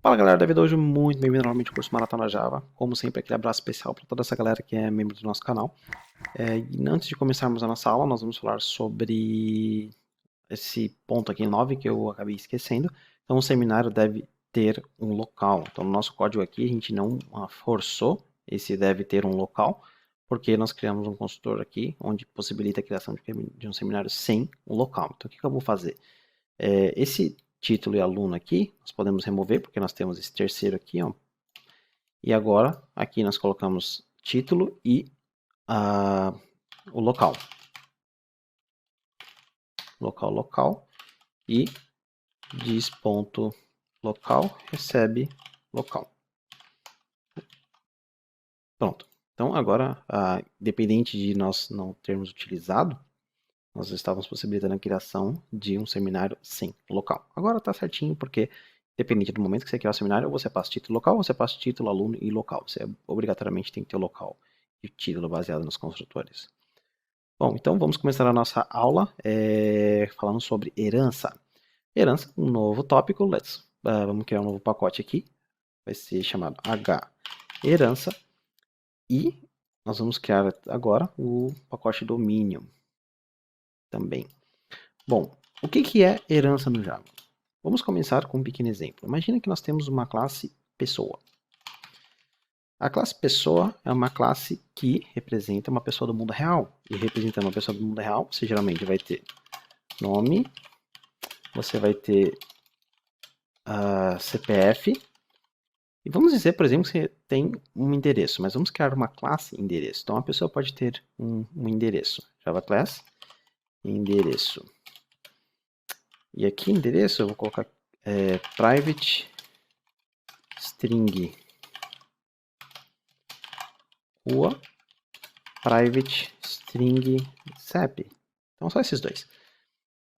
Fala galera da vida, hoje muito bem-vindo novamente ao curso Maratona Java. Como sempre, aquele abraço especial para toda essa galera que é membro do nosso canal. E antes de começarmos a nossa aula, nós vamos falar sobre esse ponto aqui 9 que eu acabei esquecendo. Então, o seminário deve ter um local. Então, no nosso código aqui, a gente não forçou esse deve ter um local, porque nós criamos um construtor aqui, onde possibilita a criação de um seminário sem um local. Então, o que eu vou fazer? Esse título e aluno aqui, nós podemos remover, porque nós temos esse terceiro aqui, ó. E agora, aqui nós colocamos título e o local. Local e diz ponto local recebe local. Pronto. Então agora, independente de nós não termos utilizado, nós estávamos possibilitando a criação de um seminário sem local. Agora está certinho, porque dependente do momento que você criar o seminário, você passa título local, você passa título, aluno e local. Você obrigatoriamente tem que ter o local e o título baseado nos construtores. Bom, então vamos começar a nossa aula falando sobre herança. Herança, um novo tópico. Vamos criar um novo pacote aqui. Vai ser chamado H herança. E nós vamos criar agora o pacote domínio também. Bom, o que é herança no Java? Vamos começar com um pequeno exemplo. Imagina que nós temos uma classe pessoa. A classe pessoa é uma classe que representa uma pessoa do mundo real. E representando uma pessoa do mundo real, você geralmente vai ter nome, você vai ter CPF. E vamos dizer, por exemplo, que você tem um endereço, mas vamos criar uma classe endereço. Então a pessoa pode ter um endereço. Java Class, endereço. E aqui endereço eu vou colocar private string rua, private string CEP. Então só esses dois.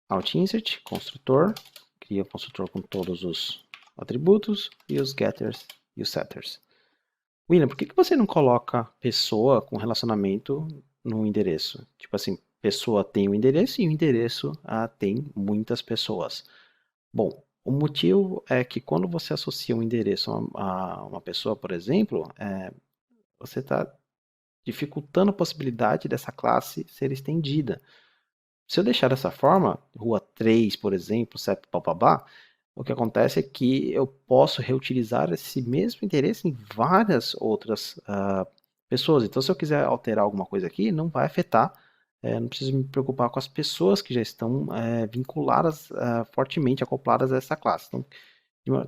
Alt insert, construtor, cria o construtor com todos os atributos e os getters e os setters. William, por que você não coloca pessoa com relacionamento no endereço? Tipo assim, pessoa tem um endereço e o endereço tem muitas pessoas. Bom, o motivo é que quando você associa um endereço a uma pessoa, por exemplo, você está dificultando a possibilidade dessa classe ser estendida. Se eu deixar dessa forma, rua 3, por exemplo, CEP papabá, o que acontece é que eu posso reutilizar esse mesmo endereço em várias outras pessoas. Então, se eu quiser alterar alguma coisa aqui, não vai afetar, não preciso me preocupar com as pessoas que já estão vinculadas, fortemente acopladas a essa classe. Então,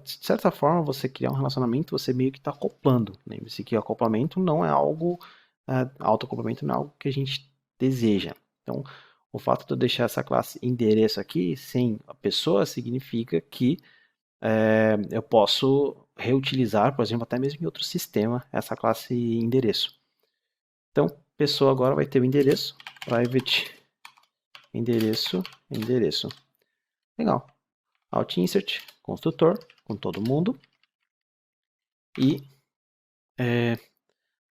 de certa forma, você criar um relacionamento, você meio que está acoplando. Lembre-se que o acoplamento não é algo, autoacoplamento não é algo que a gente deseja. Então, o fato de eu deixar essa classe endereço aqui sem a pessoa significa que eu posso reutilizar, por exemplo, até mesmo em outro sistema, essa classe endereço. Então, pessoa agora vai ter o endereço, private endereço, endereço. Legal. Alt insert, construtor, com todo mundo. E,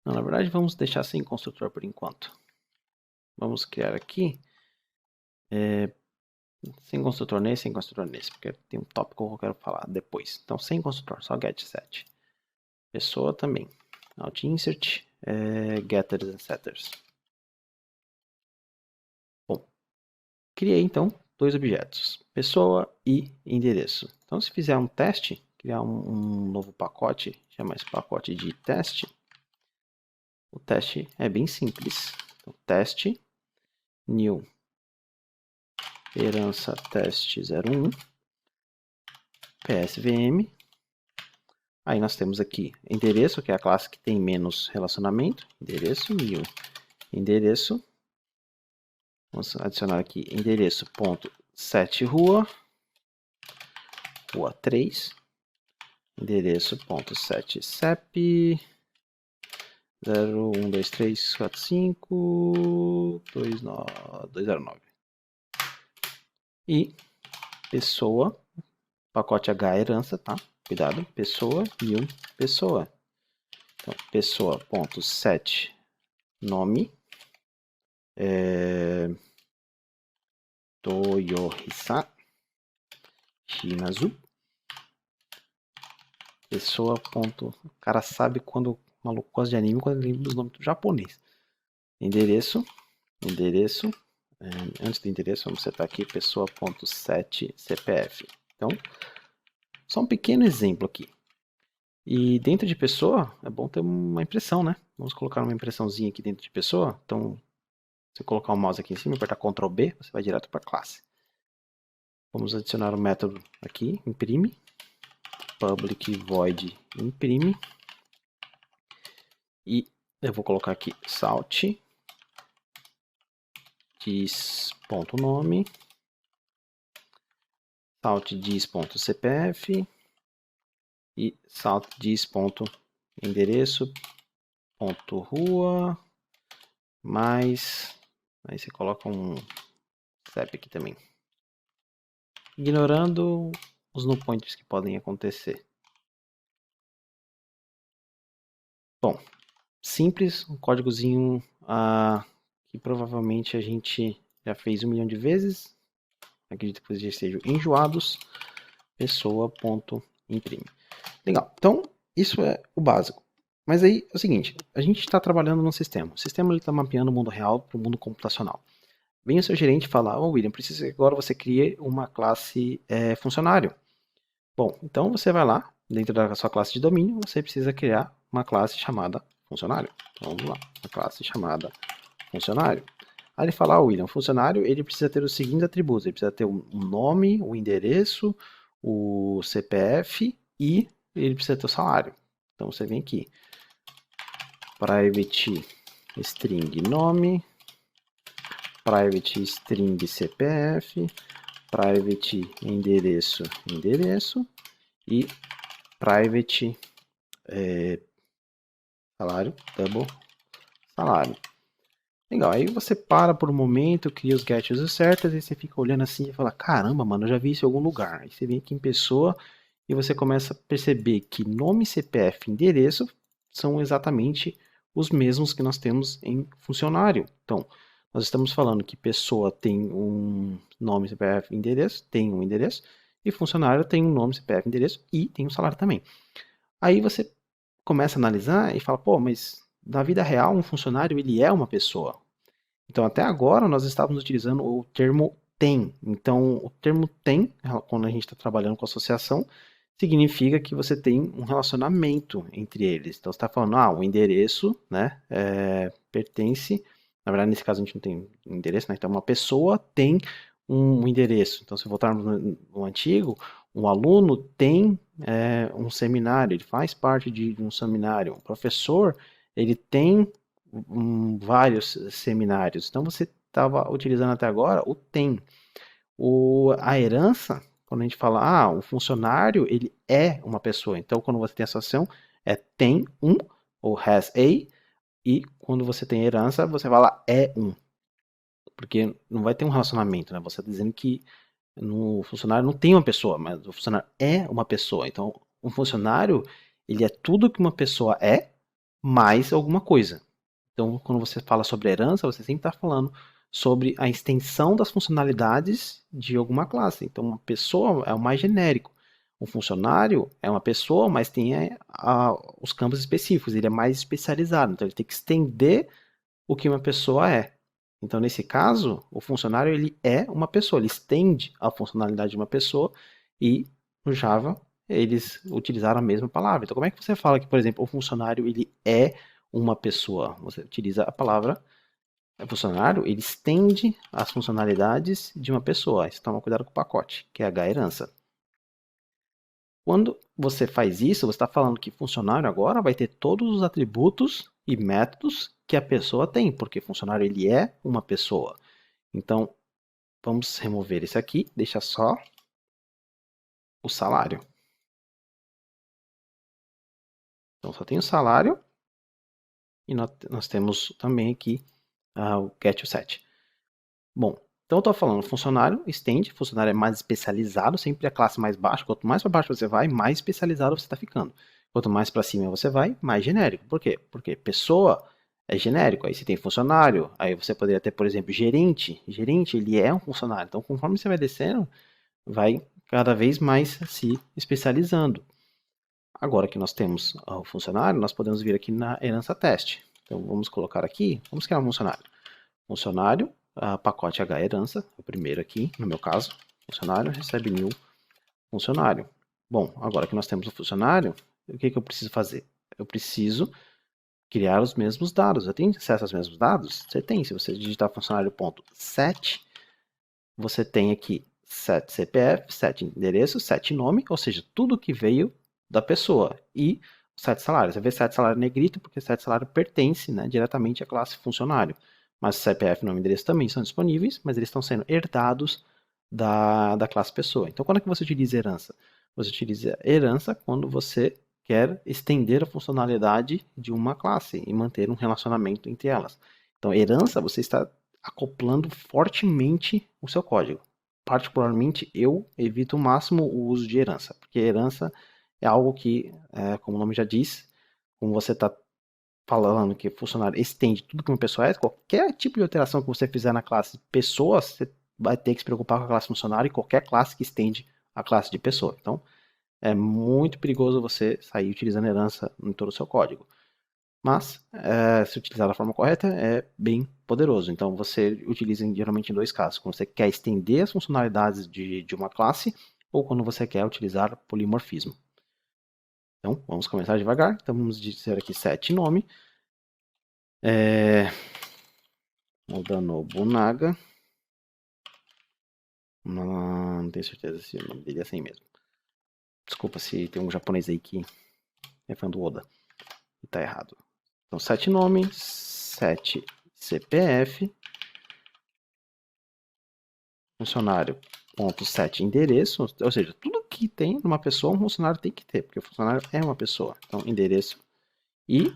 não, na verdade, vamos deixar sem construtor por enquanto. Vamos criar aqui, sem construtor nesse, porque tem um tópico que eu quero falar depois. Então, sem construtor, só get set. Pessoa também. Alt insert, getters and setters. Bom, criei então dois objetos, pessoa e endereço. Então, se fizer um teste, criar um novo pacote, chamar esse pacote de teste. O teste é bem simples. Então, teste new herança teste 01 psvm. Aí nós temos aqui endereço, que é a classe que tem menos relacionamento. Endereço new endereço. Vamos adicionar aqui endereço.set rua 3. Endereço.set CEP 012345209. E pessoa, pacote H herança, tá? Cuidado, pessoa new pessoa. Então, pessoa.set nome Toyohisa Shinazu. Pessoa. Ponto. O cara sabe quando o maluco gosta de anime, quando ele lembra dos nomes do japonês. Endereço. Antes do endereço, vamos setar aqui pessoa.set CPF. Então, só um pequeno exemplo aqui. E dentro de pessoa, é bom ter uma impressão, né? Vamos colocar uma impressãozinha aqui dentro de pessoa. Então, se eu colocar o mouse aqui em cima e apertar Ctrl B, você vai direto para a classe. Vamos adicionar o método aqui, imprime, public void imprime. E eu vou colocar aqui salt dis.nome, salt dis.cpf e salt dis.endereço.rua, mais, aí você coloca um CEP aqui também. Ignorando os null pointers que podem acontecer. Bom, simples, um códigozinho que provavelmente a gente já fez 1 milhão de vezes. Acredito que vocês já estejam enjoados. Pessoa.imprime. Legal, então isso é o básico. Mas aí é o seguinte, a gente está trabalhando num sistema. O sistema está mapeando o mundo real para o mundo computacional. Vem o seu gerente falar, William, precisa que agora você crie uma classe funcionário. Bom, então você vai lá, dentro da sua classe de domínio, você precisa criar uma classe chamada funcionário. Então vamos lá, uma classe chamada funcionário. Aí ele fala, William, funcionário, ele precisa ter os seguintes atributos. Ele precisa ter um nome, o endereço, o CPF e ele precisa ter o salário. Então você vem aqui, private string nome, private string CPF, private endereço e private salário, double salário. Legal, aí você para por um momento, cria os getUser certas e você fica olhando assim e fala, caramba, mano, eu já vi isso em algum lugar. Aí você vem aqui em pessoa e você começa a perceber que nome, CPF e endereço são exatamente os mesmos que nós temos em funcionário. Então, nós estamos falando que pessoa tem um nome, CPF e endereço, tem um endereço, e funcionário tem um nome, CPF, endereço e tem um salário também. Aí você começa a analisar e fala, pô, mas na vida real um funcionário ele é uma pessoa. Então até agora nós estávamos utilizando o termo tem. Então o termo tem, quando a gente está trabalhando com associação, significa que você tem um relacionamento entre eles. Então você está falando, o endereço, né, pertence, na verdade nesse caso a gente não tem endereço, né, então uma pessoa tem um endereço. Então se voltarmos no antigo, um aluno tem um seminário, ele faz parte de um seminário. Um professor, ele tem vários seminários. Então você estava utilizando até agora o tem. A herança, quando a gente fala, o funcionário, ele é uma pessoa. Então quando você tem associação, tem um, ou has a, e quando você tem herança, você fala é um. Porque não vai ter um relacionamento, né? Você está dizendo que no funcionário não tem uma pessoa, mas o funcionário é uma pessoa. Então, um funcionário, ele é tudo que uma pessoa é, mais alguma coisa. Então, quando você fala sobre herança, você sempre está falando sobre a extensão das funcionalidades de alguma classe. Então, uma pessoa é o mais genérico. Um funcionário é uma pessoa, mas tem os campos específicos. Ele é mais especializado. Então, ele tem que estender o que uma pessoa é. Então, nesse caso, o funcionário ele é uma pessoa, ele estende a funcionalidade de uma pessoa e no Java eles utilizaram a mesma palavra. Então, como é que você fala que, por exemplo, o funcionário ele é uma pessoa? Você utiliza a palavra funcionário, ele estende as funcionalidades de uma pessoa. Então, toma cuidado com o pacote, que é a herança. Quando você faz isso, você está falando que funcionário agora vai ter todos os atributos e métodos que a pessoa tem, porque funcionário ele é uma pessoa. Então, vamos remover esse aqui, deixa só o salário. Então, só tem o salário e nós temos também aqui o getUset. Bom, então eu estou falando funcionário, estende, funcionário é mais especializado, sempre a classe mais baixa, quanto mais para baixo você vai, mais especializado você está ficando. Quanto mais para cima você vai, mais genérico. Por quê? Porque pessoa é genérico, aí você tem funcionário, aí você poderia ter, por exemplo, gerente. Gerente, ele é um funcionário. Então, conforme você vai descendo, vai cada vez mais se especializando. Agora que nós temos o funcionário, nós podemos vir aqui na herança teste. Então, vamos colocar aqui, vamos criar um funcionário. Funcionário, pacote H herança, o primeiro aqui, no meu caso. Funcionário recebe new funcionário. Bom, agora que nós temos o funcionário, o que eu preciso fazer? Eu preciso criar os mesmos dados. Eu tenho acesso aos mesmos dados? Você tem. Se você digitar funcionário.set, você tem aqui set CPF, set endereço, set nome, ou seja, tudo que veio da pessoa. E set salário. Você vê set salário negrito, porque set salário pertence, né, diretamente à classe funcionário. Mas CPF, nome e endereço também são disponíveis, mas eles estão sendo herdados da classe pessoa. Então, quando é que você utiliza herança? Você utiliza herança quando você quer estender a funcionalidade de uma classe e manter um relacionamento entre elas. Então, herança, você está acoplando fortemente o seu código. Particularmente, eu evito o máximo o uso de herança, porque herança é algo que, como o nome já diz, como você está falando que o funcionário estende tudo que uma pessoa é, qualquer tipo de alteração que você fizer na classe pessoa, você vai ter que se preocupar com a classe funcionário e qualquer classe que estende a classe de pessoa. Então, é muito perigoso você sair utilizando herança em todo o seu código. Mas, se utilizar da forma correta, é bem poderoso. Então, você utiliza geralmente em dois casos. Quando você quer estender as funcionalidades de uma classe ou quando você quer utilizar polimorfismo. Então, vamos começar devagar. Então, vamos dizer aqui set nome. Nobunaga. Não tenho certeza se o nome dele é assim mesmo. Desculpa se tem um japonês aí que é fã do Oda e tá errado. Então, set nome, set CPF, funcionário.set endereço, ou seja, tudo que tem numa pessoa, um funcionário tem que ter, porque o funcionário é uma pessoa. Então, endereço e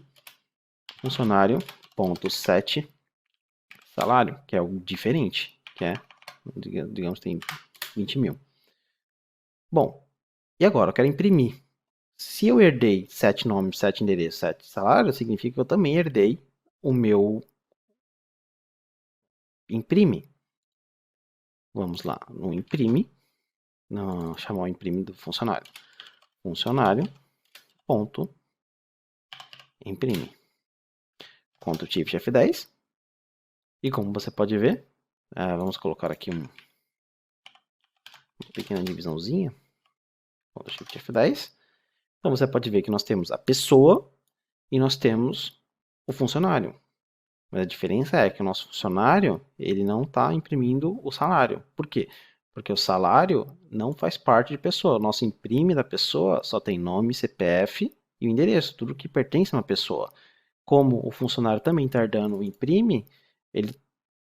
funcionário.set salário, que é o diferente, que é, digamos, tem 20 mil. Bom, e agora eu quero imprimir. Se eu herdei 7 nomes, 7 endereços, 7 salários, significa que eu também herdei o meu imprime. Vamos lá, no imprime, chamar o imprime do funcionário. Funcionário, ponto, imprime. Ctrl Shift F10. E como você pode ver, vamos colocar aqui uma pequena divisãozinha. Ctrl Shift F10. Então você pode ver que nós temos a pessoa e nós temos o funcionário. Mas a diferença é que o nosso funcionário, ele não está imprimindo o salário. Por quê? Porque o salário não faz parte de pessoa. O nosso imprime da pessoa só tem nome, CPF e o endereço, tudo que pertence a uma pessoa. Como o funcionário também está herdando o imprime, ele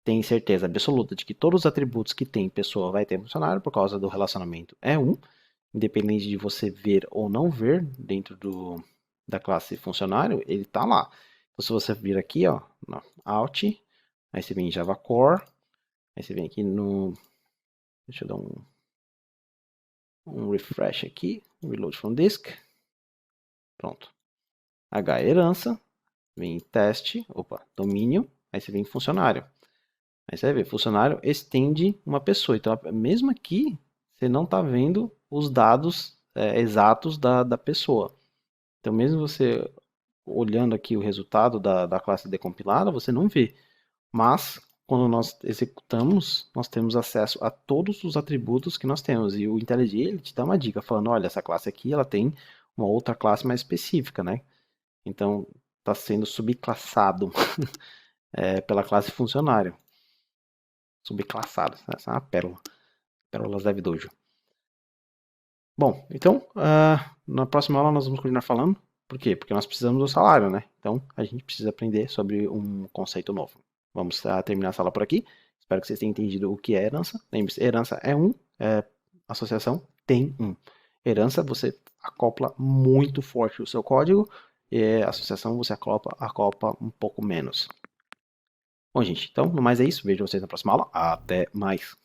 tem certeza absoluta de que todos os atributos que tem pessoa vai ter funcionário, por causa do relacionamento é um, independente de você ver ou não ver dentro da classe funcionário, ele está lá. Então, se você vir aqui, ó, no Alt, aí você vem em Java Core, aí você vem aqui no... Deixa eu dar um refresh aqui, reload from disk. Pronto. H herança, vem em teste, domínio, aí você vem em funcionário. Aí você vai ver, funcionário estende uma pessoa. Então, mesmo aqui, você não está vendo os dados exatos da pessoa. Então, mesmo você olhando aqui o resultado da classe decompilada, você não vê. Mas, quando nós executamos, nós temos acesso a todos os atributos que nós temos. E o IntelliJ ele te dá uma dica, falando, olha, essa classe aqui ela tem uma outra classe mais específica, né? Então, está sendo subclassado pela classe funcionário. Subclassado, essa é uma pérola. Pérolas DevDojo. Bom, então, na próxima aula nós vamos continuar falando. Por quê? Porque nós precisamos do salário, né? Então, a gente precisa aprender sobre um conceito novo. Vamos terminar essa aula por aqui. Espero que vocês tenham entendido o que é herança. Lembre-se, herança é associação tem um. Herança, você acopla muito forte o seu código. E associação, você acopla um pouco menos. Bom, gente, então, no mais é isso. Vejo vocês na próxima aula. Até mais.